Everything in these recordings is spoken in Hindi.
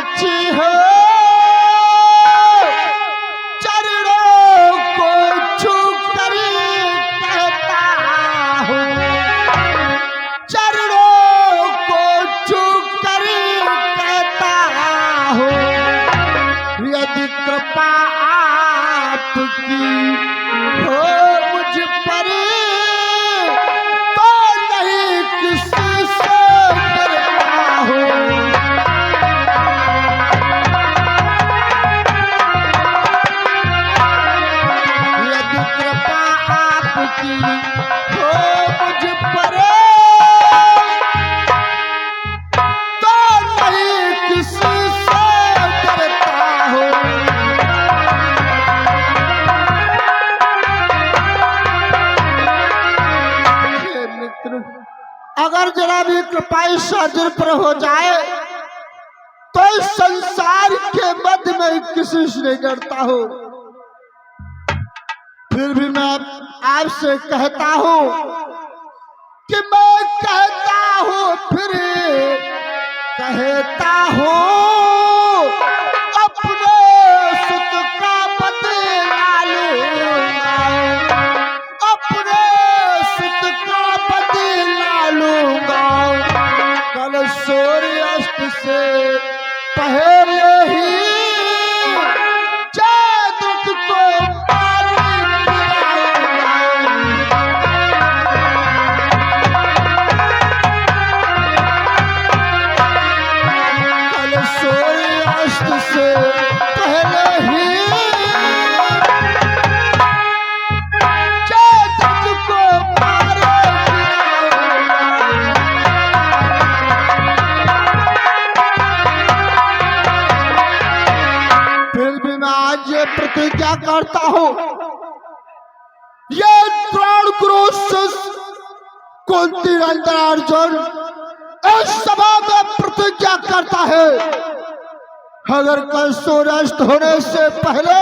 साक्षी हो चरणों को छू कर कहता हूँ, चरणों को छू कर कहता हूँ, यदि कृपा आपकी हो मुझ पर तो नहीं किसी से डरता हूँ। यदि कृपा आपकी हो मुझ पर तो नहीं किसी से डरता हूँ। अगर जरा भी कृपा इस अर्जुन पर हो जाए तो इस संसार के मध्य में किसी से नहीं डरता हूँ। फिर भी मैं आपसे कहता हूँ कि मैं कहता हूँ फिर कहता हूँ अपने सुख का बदला लूंगा, अपने सुख का बदला लूंगा। कल सूर्यास्त से पहले ही चाँद को पानी पिलाऊंगा। कल सूर्यास्त से पहले ही चाँद को पानी ये प्रतिज्ञा करता हूँ, ये द्रोण कुरुश्य कुंती नंदन अर्जुन इस सभा में प्रतिज्ञा करता है, अगर कल सूर्यास्त होने से पहले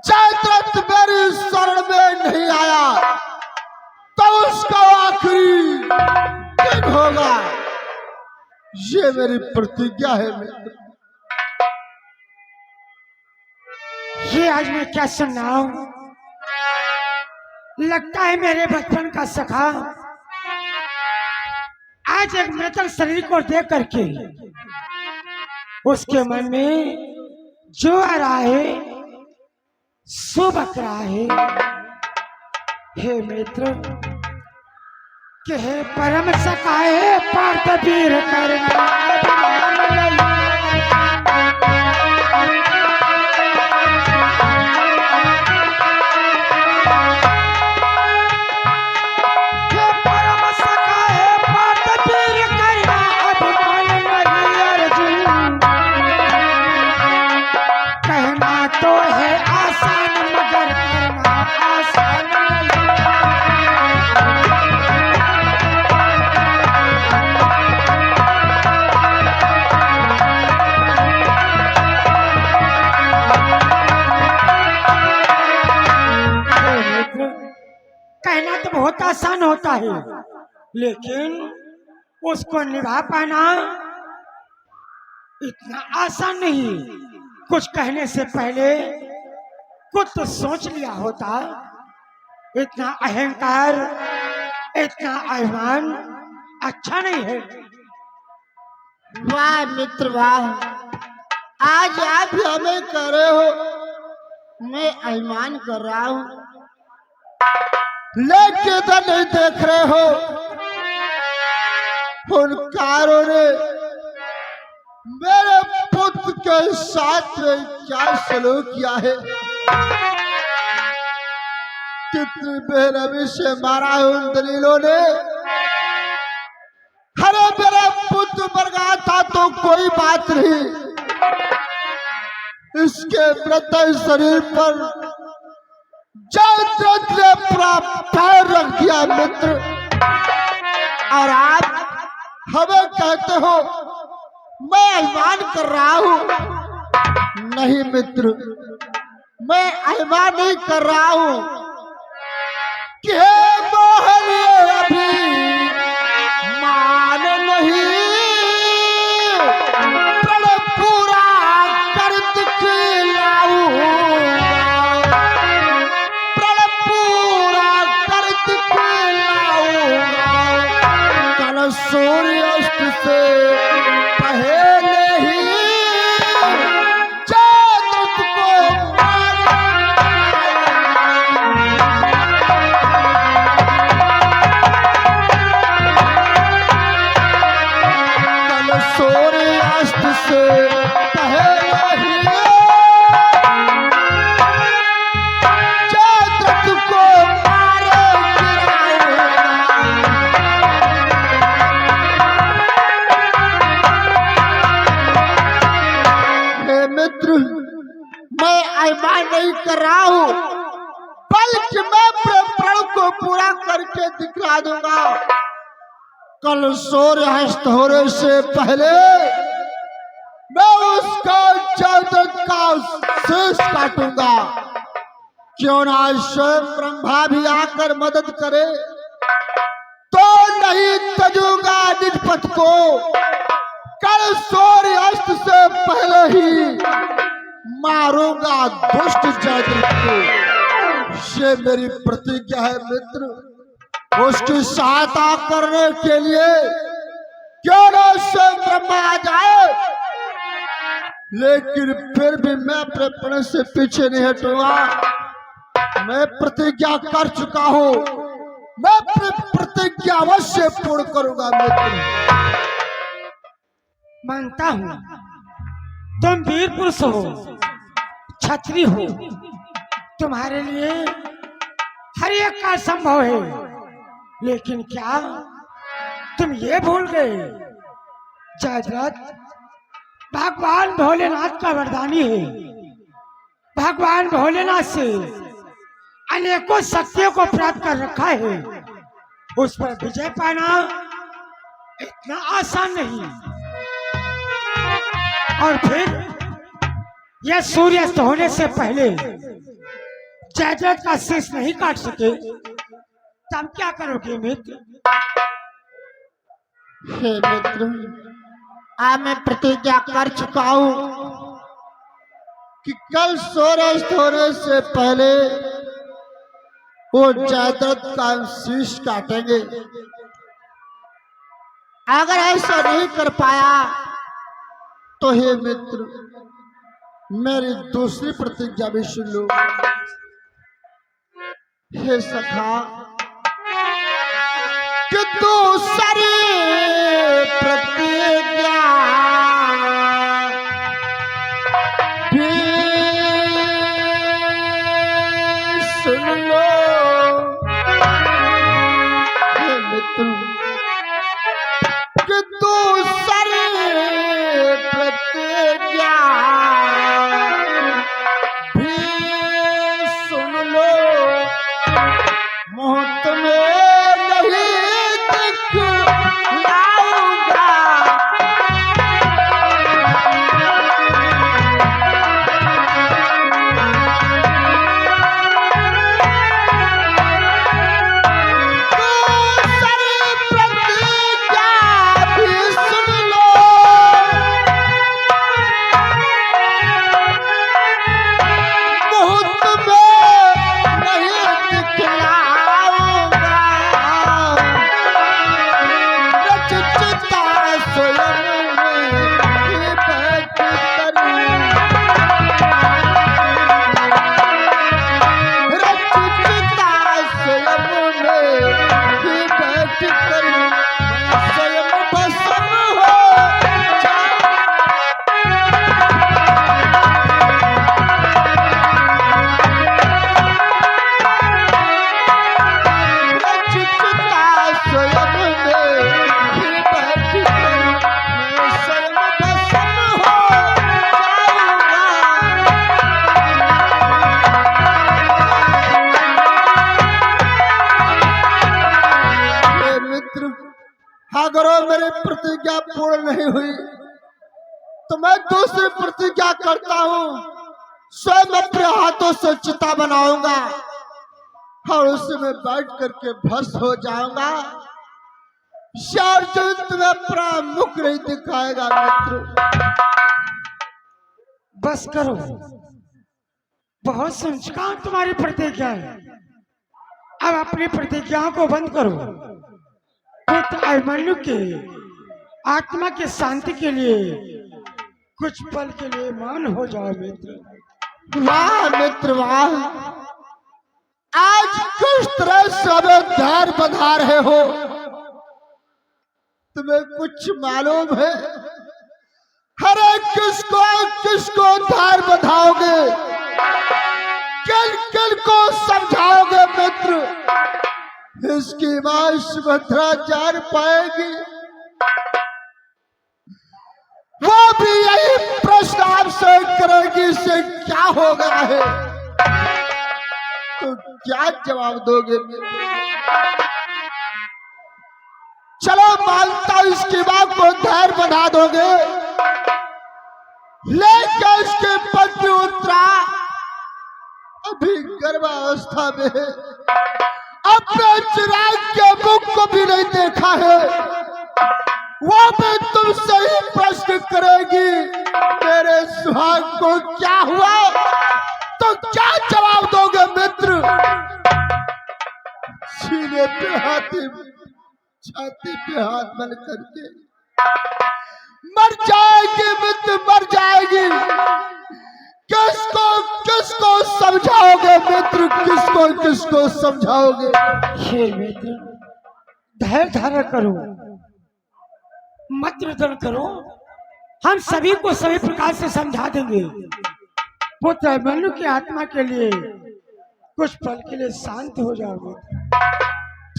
जयद्रथ मेरी शरण में नहीं आया तो उसका आखिरी दिन होगा। ये मेरी प्रतिज्ञा है मित्र। ये आज मैं क्या सुन रहा हूँ, लगता है मेरे बचपन का सखा आज एक मृतक शरीर को देख करके उसके मन में जो आ रहा है सो बक रहा है। हे मित्र कि हे परम सखा है पार्थ वीर करना बहुत आसान होता है, लेकिन उसको निभा पाना इतना आसान नहीं। कुछ कहने से पहले कुछ तो सोच लिया होता। इतना अहंकार, इतना अभिमान अच्छा नहीं है। वाह मित्र वाह, आज आप हमें कर रहे हो, मैं अभिमान कर रहा हूँ, लेकिन तो नहीं देख रहे हो उन कारों ने मेरे पुत्र के साथ में क्या सलूक किया है। कितनी बेरहमी से मारा है उन दलीलों ने। अरे मेरा पुत्र मर गया था तो कोई बात नहीं, इसके मृत शरीर पर जयद्रथ ने पूरा पैर रख दिया मित्र, और आप हमें कहते हो मैं अभिमान कर रहा हूँ। नहीं मित्र, मैं अभिमान नहीं कर रहा हूँ कि हे मोहन अभी मान नहीं, प्रण से पहले ही जयद्रथ को मारे गिराऊंगा। हे मित्र, मैं अभिमान नहीं कर रहा हूँ, बल्कि मैं अपने प्रण को पूरा करके दिखला दूंगा। कल सूर्यास्त होने से पहले मैं उसका जयद्रथ का शीश काटूंगा। क्यों ना स्वयं ब्रह्मा भी आकर मदद करे, तो नहीं तजूंगा निज पथ को। कल सूर्यास्त से पहले ही मारूंगा दुष्ट जयद्रथ को। ये मेरी प्रतिज्ञा है मित्र। उसकी सहायता करने के लिए क्यों ना स्वयं ब्रह्मा आ जाए, लेकिन फिर भी मैं अपने प्रण से पीछे नहीं हटूंगा। मैं प्रतिज्ञा कर चुका हूं, मैं अपनी प्रतिज्ञा अवश्य पूर्ण करूंगा मित्र। मानता हूं तुम वीर पुरुष हो, क्षत्रिय हो, तुम्हारे लिए हर एक का संभव है। लेकिन क्या तुम ये भूल गए, जयद्रथ भगवान भोलेनाथ का वरदानी है। भगवान भोलेनाथ से अनेकों शक्तियों को प्राप्त कर रखा है। उस पर विजय पाना इतना आसान नहीं। और फिर यह सूर्यास्त होने से पहले जयद्रथ का शीश नहीं काट सके, तब क्या करोगे मित्र? हे मित्र, मैं प्रतिज्ञा कर चुका हूं कि कल सूर्यास्त होने से पहले वो जयद्रथ का शीश काटेंगे। अगर ऐसा नहीं कर पाया तो हे मित्र, मेरी दूसरी प्रतिज्ञा भी सुन लो। हे सखा, कि दूसरी प्रतिज्ञा भी सुन लो। हे मित्र, कि दूसरी प्रतिज्ञा भी सुन लो। मोहत में नहीं दिखलाऊंगा, दूसरी प्रतिज्ञा भी सुन लो। मोहत में नहीं दिखलाऊंगा, रचिता स्वयं में ही बैठ करूं, रचिता स्वयं में ही बैठ करूं। मैं स्वयं भस्म हो जाऊं, रचिता स्वयं में ही बैठ करूं। मैं स्वयं भस्म हो जाऊंगा। हे मित्र, अगर वो मेरी प्रतिज्ञा पूर्ण नहीं हुई तो मैं दूसरी प्रतिज्ञा करता हूँ। स्वयं अपने हाथों से चिता बनाऊंगा और उसमें बैठ करके भस्म हो जाऊंगा। अर्जुन तुम्हें अपना मुख नहीं दिखाएगा मित्र। बस करो, बहुत सुन चुका हूं तुम्हारी प्रतिज्ञाएं। अब अपनी प्रतिज्ञाओं को बंद करो। पुत्र अभिमन्यु के आत्मा की शांति के लिए कुछ पल के लिए मौन हो जाओ मित्र। वाह मित्र वाह, आज किस तरह से हमें ध्यान बधा रहे हो। तुम्हें कुछ मालूम है, अरे किसको किसको धार बधाओगे, किन किन को समझाओगे मित्र? इसकी मां सुभद्रा जान पाएगी, वो भी यही प्रश्न आपसे करेगी, इससे क्या हो गया है? तो क्या जवाब दोगे मित्र? चलो मानता हूं इसकी मां को धैर्य बना दोगे, लेकिन इसके पति उत्तरा अभी गर्भावस्था में है, अपने चिराग के मुख को भी नहीं देखा है, वो भी तुमसे ही प्रश्न करेगी मेरे सुहाग को क्या हुआ? तो क्या जवाब दोगे मित्र? सीने पे हाथी, छाती पे हाथ बन करके मर जाएगी मित्र, मर जाएगी। किसको किसको समझाओगे मित्र, किसको किसको समझाओगे? हे मित्र, धैर्य धारण करो, मत रुदन करो, हम सभी को सभी प्रकार से समझा देंगे। पुत्र अभिमन्यु की आत्मा के लिए कुछ पल के लिए शांत हो जाओगे।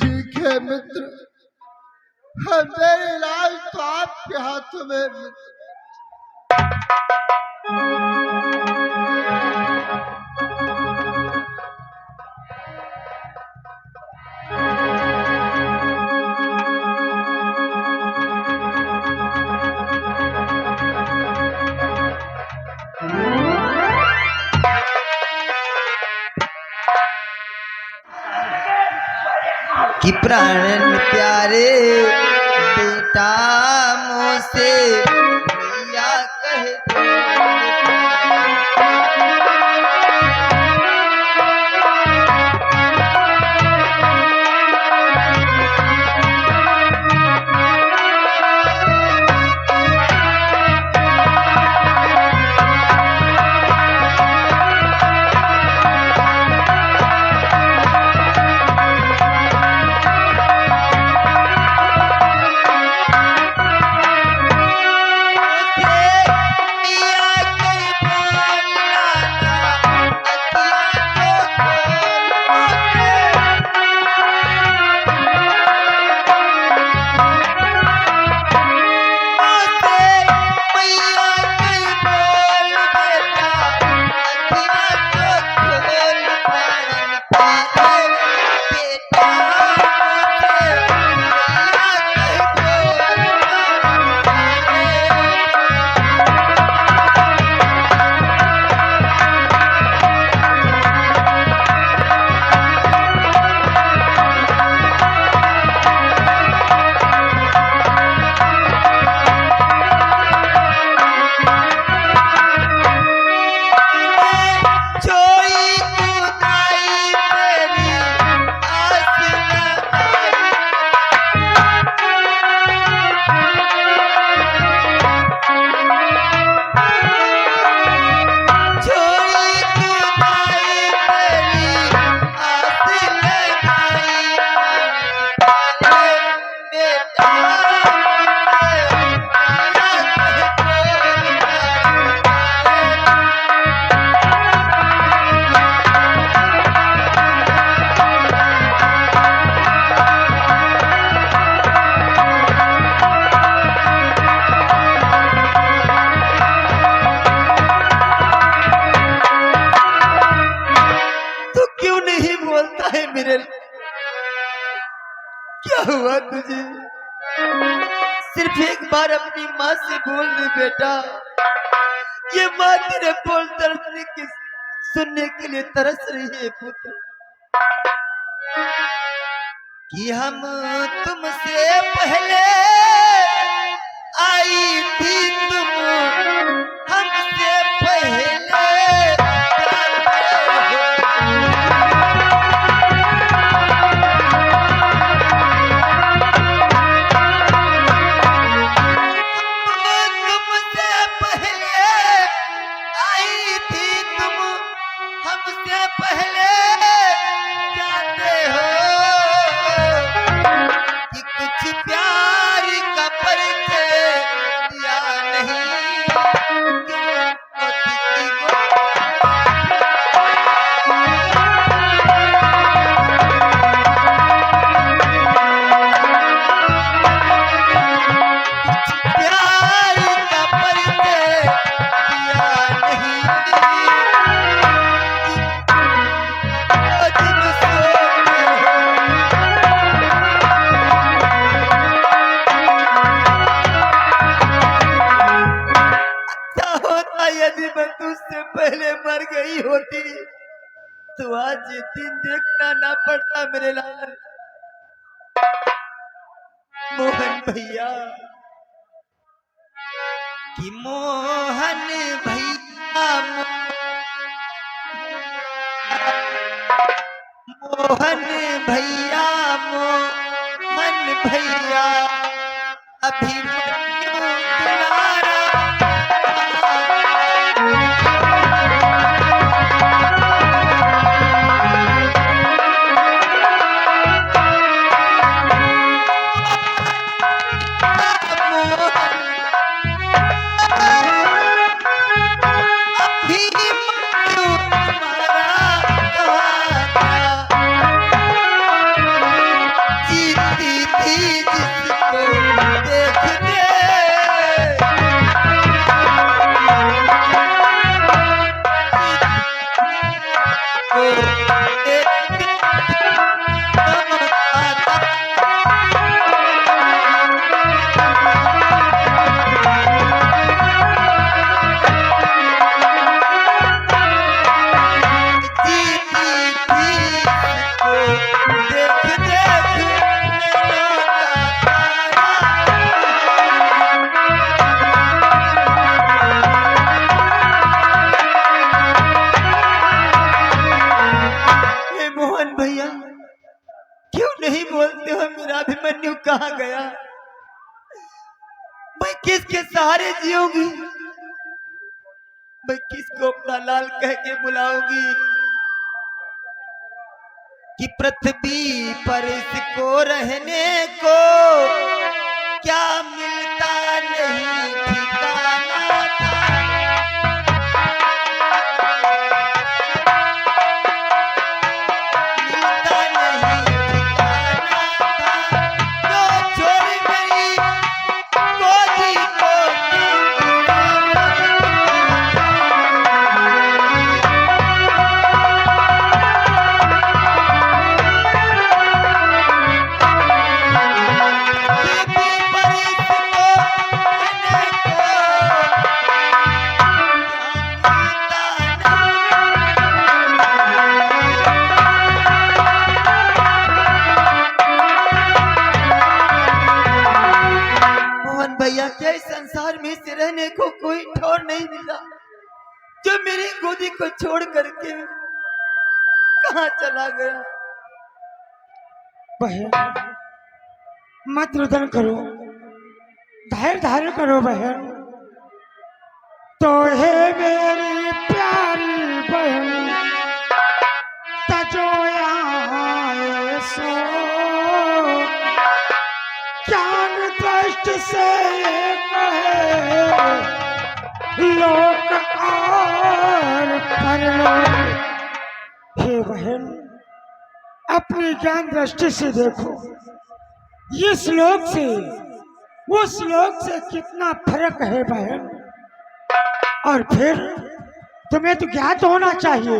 ठीक है मित्र, मेरे इलाज तो आपके हाथों में मित्र। कि प्राण प्यारे बेटा मोसे भैया कहे क्या हुआ तुझे? सिर्फ एक बार अपनी माँ से बोल दे बेटा, ये माँ तेरे बोल तरसने के सुनने के लिए तरस रही है पुत्र। कि हम तुमसे पहले आई थी, तुम हमसे पहले प्यार का परिचय दिया नहीं। यदि मैं तुझसे पहले मर गई होती तो आज ये दिन देखना ना पड़ता मेरे लाल। मोहन भैया कि मोहन भैया मोहन भैया मोहन भैया अभी दुलारा अभिमन्यु कहाँ गया? मैं किसके सहारे जीऊंगी? मैं किसको अपना लाल कह के बुलाऊंगी कि पृथ्वी पर इसको रहने को क्या मिलता नहीं ठिकाना था। मिलता नहीं ठिकाना था जो छोड़ गई गोदी को। भैया क्या इस संसार में से रहने को कोई ठौर नहीं मिला जो मेरी गोदी को छोड़ करके कहाँ चला गया? बहन मत रुदन करो, धैर्य धारण करो बहन। तो है मेरी प्यारी बहन तजोया सो ज्ञान दृष्टि से कहे लोक और परलोक। हे बहन अपनी ज्ञान दृष्टि से देखो, ये श्लोक से वो श्लोक से कितना फर्क है बहन। और फिर तुम्हें तो ज्ञात होना चाहिए